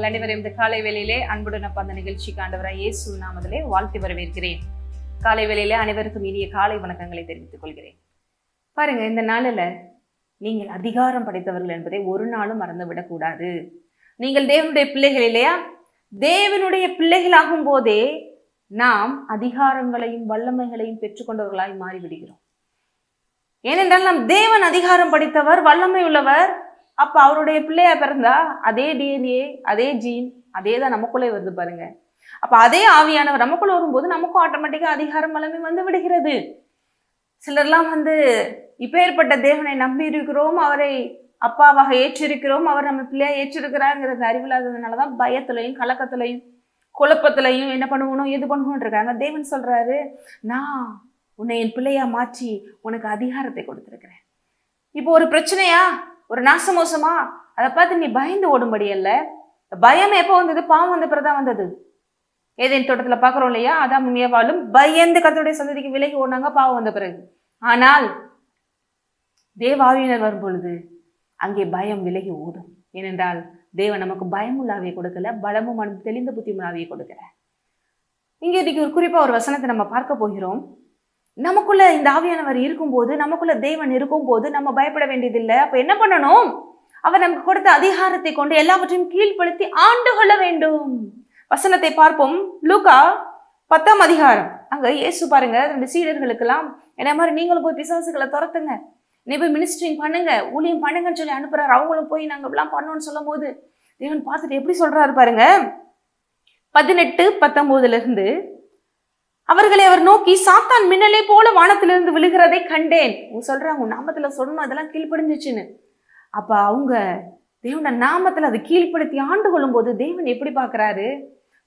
உங்கள் அனைவரும் இந்த காலை வேளையிலே அன்புடன் அப்பா அந்த நிகழ்ச்சிக்கு ஆண்டவராய் இயேசு நாமத்திலே வாழ்த்தி வரவேற்கிறேன். காலை வேளையிலே அனைவருக்கும் இனிய காலை வணக்கங்களை தெரிவித்துக் கொள்கிறேன். பாருங்க, இந்த நாளில் நீங்கள் அதிகாரம் படைத்தவர்கள் என்பதை ஒரு நாளும் மறந்துவிடக்கூடாது. நீங்கள் தேவனுடைய பிள்ளைகள் இல்லையா? தேவனுடைய பிள்ளைகளாகும் போதே நாம் அதிகாரங்களையும் வல்லமைகளையும் பெற்றுக்கொண்டவர்களாய் மாறிவிடுகிறோம். ஏனென்றால் நாம் தேவன் அதிகாரம் படைத்தவர், வல்லமை உள்ளவர். அப்ப அவருடைய பிள்ளையா பிறந்தா அதே டிஎன்ஏ, அதே ஜீன், அதே தான் நமக்குள்ளே வருது பாருங்க. அப்ப அதே ஆவியானவர் நமக்குள்ள வரும்போது நமக்கும் ஆட்டோமேட்டிக்கா அதிகாரம் வல்லமை வந்து விடுகிறது. சிலர்லாம் இப்பேற்பட்ட தேவனை நம்பி இருக்கிறோம், அவரை அப்பாவாக ஏற்றிருக்கிறோம், அவர் நம்ம பிள்ளையா ஏற்றிருக்கிறாங்கிறது அறிவில்லாததுனாலதான் பயத்திலையும் கலக்கத்திலையும் குழப்பத்திலையும் என்ன பண்ணுவோம் எது பண்ணுவோம் இருக்காங்க. தேவன் சொல்றாரு, நான் உன்னை என் பிள்ளையா மாற்றி உனக்கு அதிகாரத்தை கொடுத்திருக்கிறேன். இப்போ ஒரு பிரச்சனையா, ஒரு நாசமோசமா, அதை பார்த்து நீ பயந்து ஓடும்படி அல்ல. பயம் எப்போ வந்தது? பாவம் வந்த பிறகுதான் வந்தது. ஏதேன் தோட்டத்துல பாக்குறோம் இல்லையா? ஆதாமும் ஏவாளும் பயந்து கர்த்தருடைய சந்ததிக்கு விலகி ஓடினாங்க பாவம் வந்த பிறகு. ஆனால் தேவாவியினர் வரும் பொழுது அங்கே பயம் விலகி ஓடும். ஏனென்றால் தேவன் நமக்கு பயமுள்ள ஆவியை கொடுக்கல, பலமும் தெளிந்த புத்தியுள்ள ஆவியை கொடுக்கல. இங்கே இன்னைக்கு ஒரு குறிப்பா ஒரு வசனத்தை நம்ம பார்க்க போகிறோம். நமக்குள்ள இந்த ஆவியானவர் இருக்கும்போது, நமக்குள்ள தேவன் இருக்கும் போது நம்ம பயப்பட வேண்டியதில்லை. அப்ப என்ன பண்ணணும்? அவர் நமக்கு கொடுத்த அதிகாரத்தை கொண்டு எல்லாவற்றையும் கீழ்ப்படுத்தி ஆண்டு கொள்ள வேண்டும். வசனத்தை பார்ப்போம். லூக்கா 10ஆம் அதிகாரம். அங்க இயேசு பாருங்க 2 சீடர்களுக்கெல்லாம் என்ன மாதிரி நீங்களும் போய் பிசாசுகளை துரத்துங்க, நீ போய் மினிஸ்ட்ரிங் பண்ணுங்க, ஊழியம் பண்ணுங்கன்னு சொல்லி அனுப்புறாரு. அவங்களும் போய் நாங்க இப்படிலாம் பண்ணோம்னு சொல்லும் போது தேவன் பார்த்துட்டு எப்படி சொல்றாரு பாருங்க. 18-19 அவர்களை அவர் நோக்கி, சாத்தான் மின்னலே போல வானத்திலிருந்து விழுகிறதை கண்டேன். சொல்றாங்க, உன் நாமத்துல சொல்லணும் அதெல்லாம் கீழ்ப்படிஞ்சிச்சுன்னு. அப்ப அவங்க தேவனோட நாமத்துல அதை கீழ்ப்படுத்தி ஆண்டு கொள்ளும் போது தேவன் எப்படி பார்க்கிறாரு?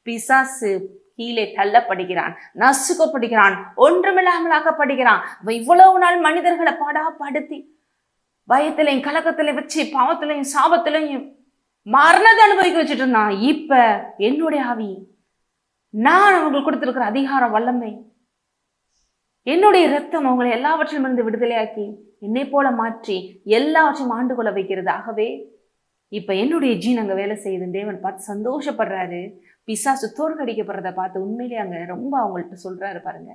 பிசாசு கீழே தள்ளப்படுகிறான், நசுக்கப்படுகிறான், ஒன்றுமில்லாமலாக்கப்படுகிறான். இவ்வளவு நாள் மனிதர்களை பாடாப்படுத்தி பயத்திலையும் கலக்கத்திலையும் வச்சு பாவத்திலையும் சாபத்திலையும் மரணத்தை அனுபவிக்க வச்சுட்டு இருந்தான். இப்ப என்னுடைய ஆவி, நான் அவங்களுக்கு கொடுத்திருக்கிற அதிகாரம் வல்லமை, என்னுடைய ரத்தம் அவங்களை எல்லாவற்றையும் இருந்து விடுதலையாக்கி என்னை போல மாற்றி எல்லாவற்றையும் ஆண்டு கொள்ள வைக்கிறது. ஆகவே இப்ப என்னுடைய ஜீன் அங்க வேலை செய்யுது. தேவன் பார்த்து சந்தோஷப்படுறாரு. பிசாசு தோற்கடிக்கப்படுறதை பார்த்து உண்மையிலே அங்க ரொம்ப அவங்கள்ட்ட சொல்றாரு பாருங்க.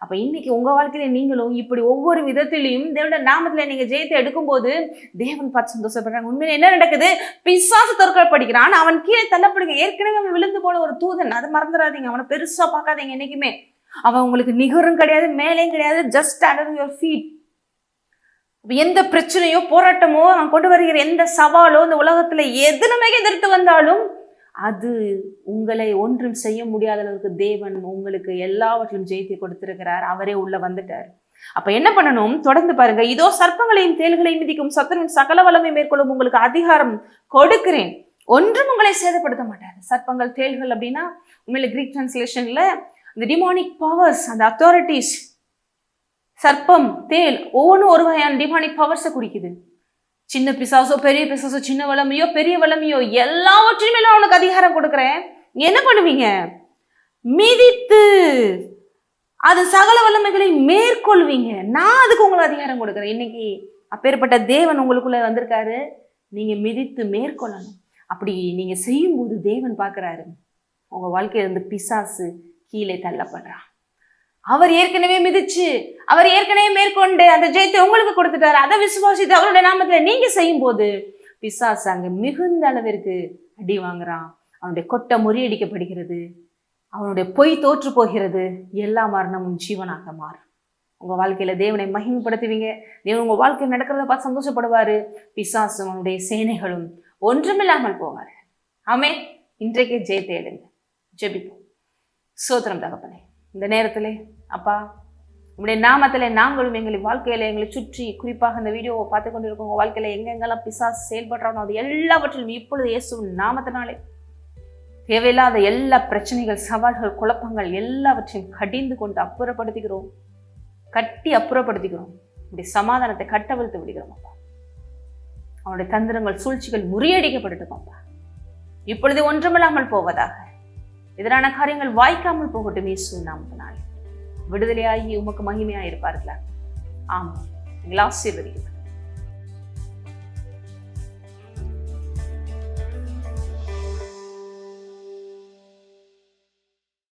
அப்ப இன்னைக்கு உங்க வாழ்க்கையில நீங்களும் இப்படி ஒவ்வொரு விதத்திலையும் தேவனோட நாமத்துல நீங்க ஜெயத்தை எடுக்கும் போது தேவன் பார்த்து சந்தோஷப்படுறாங்க. உண்மையில என்ன நடக்குது? பிசாசு தோற்கடிக்கப்படுகிறான், அவன் கீழே தள்ளப்படுங்க. ஏற்கனவே அவன் விழுந்து போன ஒரு தூதன், அதை மறந்துடாதீங்க. அவனை பெருசா பார்க்காதீங்க என்னைக்குமே. அவன் உங்களுக்கு நிகரும் கிடையாது, மேலேயும் கிடையாது, ஜஸ்ட் அண்டர் யுவர் ஃபீட். எந்த பிரச்சனையோ போராட்டமோ அவன் கொண்டு வருகிற எந்த சவாலோ இந்த உலகத்துல எதுனுமே எதிர்த்து வந்தாலும் அது உங்களை ஒன்றும் செய்ய முடியாத அளவுக்கு தேவன் உங்களுக்கு எல்லாவற்றையும் ஜெயித்து கொடுத்திருக்கிறார். அவரே உள்ள வந்துட்டார். அப்ப என்ன பண்ணணும்? தொடர்ந்து பாருங்க. இதோ சர்ப்பங்களையும் தேள்களையும் மிதிக்கும் சத்துருவின் சகல வல்லமை மேற்கொள்ளும் உங்களுக்கு அதிகாரம் கொடுக்கிறேன், ஒன்றும் உங்களை சேதப்படுத்த மாட்டாது. சர்ப்பங்கள் தேள்கள் அப்படின்னா உண்மையில கிரீக் டிரான்ஸ்லேஷன்ல இந்த டிமானிக் பவர்ஸ், அந்த அத்தாரிட்டிஸ், சர்ப்பம் தேள் ஒவ்வொன்றும் ஒரு வகையான டிமானிக் பவர்ஸை குறிக்குது. சின்ன பிசாசோ பெரிய பிசாசோ, சின்ன வல்லமையோ பெரிய வல்லமையோ, எல்லாவற்றையுமே உனக்கு அதிகாரம் கொடுக்குறேன். என்ன பண்ணுவீங்க? மிதித்து அது சகல வல்லமைகளை மேற்கொள்வீங்க. நான் அதுக்கு உங்களுக்கு அதிகாரம் கொடுக்குறேன். இன்னைக்கு அப்பேற்பட்ட தேவன் உங்களுக்குள்ள வந்திருக்காரு. நீங்க மிதித்து மேற்கொள்ளணும். அப்படி நீங்க செய்யும்போது தேவன் பார்க்கிறாரு, உங்க வாழ்க்கையில இருந்து பிசாசு கீழே தள்ளப்படுறான். அவர் ஏற்கனவே மிதிச்சு, அவர் ஏற்கனவே மேற்கொண்டு அந்த ஜெயத்தை உங்களுக்கு கொடுத்துட்டாரு. அதை விசுவாசித்து அவருடைய நாமத்துல நீங்க செய்யும் போது பிசாசு அங்க மிகுந்த அளவிற்கு அடி வாங்குறான். அவனுடைய கொட்டை முறியடிக்கப்படுகிறது, அவனுடைய பொய் தோற்று போகிறது, எல்லா மரணமும் ஜீவனாக மாறும். உங்க வாழ்க்கையில தேவனை மகிமைப்படுத்துவீங்க. தேவன் உங்க வாழ்க்கையில் நடக்கிறத பார்த்து சந்தோஷப்படுவாரு. பிசாசும் அவனுடைய சேனைகளும் ஒன்றுமில்லாமல் போவாரு. ஆமென். இன்றைக்கே ஜெயத்தை எடுங்க. ஜெபிப்போம். ஸ்தோத்திரம் தகப்பனே, இந்த நேரத்திலே அப்பா உங்களுடைய நாமத்திலே நாங்களும் எங்களை வாழ்க்கையில எங்களை சுற்றி, குறிப்பாக இந்த வீடியோவை பார்த்து கொண்டு இருக்கோம், உங்க வாழ்க்கையில எங்கெங்கெல்லாம் பிசாசு செயல்படுறானோ அது எல்லாவற்றிலும் இப்பொழுது இயேசுவின் நாமத்தினாலே தேவையில்லாத எல்லா பிரச்சனைகள், சவால்கள், குழப்பங்கள் எல்லாவற்றையும் கடிந்து கொண்டு அப்புறப்படுத்திக்கிறோம், கட்டி அப்புறப்படுத்திக்கிறோம். இப்படி சமாதானத்தை கட்டவிழ்த்து விடுகிறோம் அப்பா. அவனுடைய தந்திரங்கள், சூழ்ச்சிகள் முறியடிக்கப்பட்டுட்டோம் அப்பா. இப்பொழுது ஒன்றுமில்லாமல் போவதாக, எதிரான காரியங்கள் வாய்க்காமல் போகட்டும். இயேசு நாமத்தினாலே விடுதலையாகி உமக்கு மகிமையாயிருப்பார்களா? ஆமாம். எங்களை ஆசீர்வதிக்கிறேன்.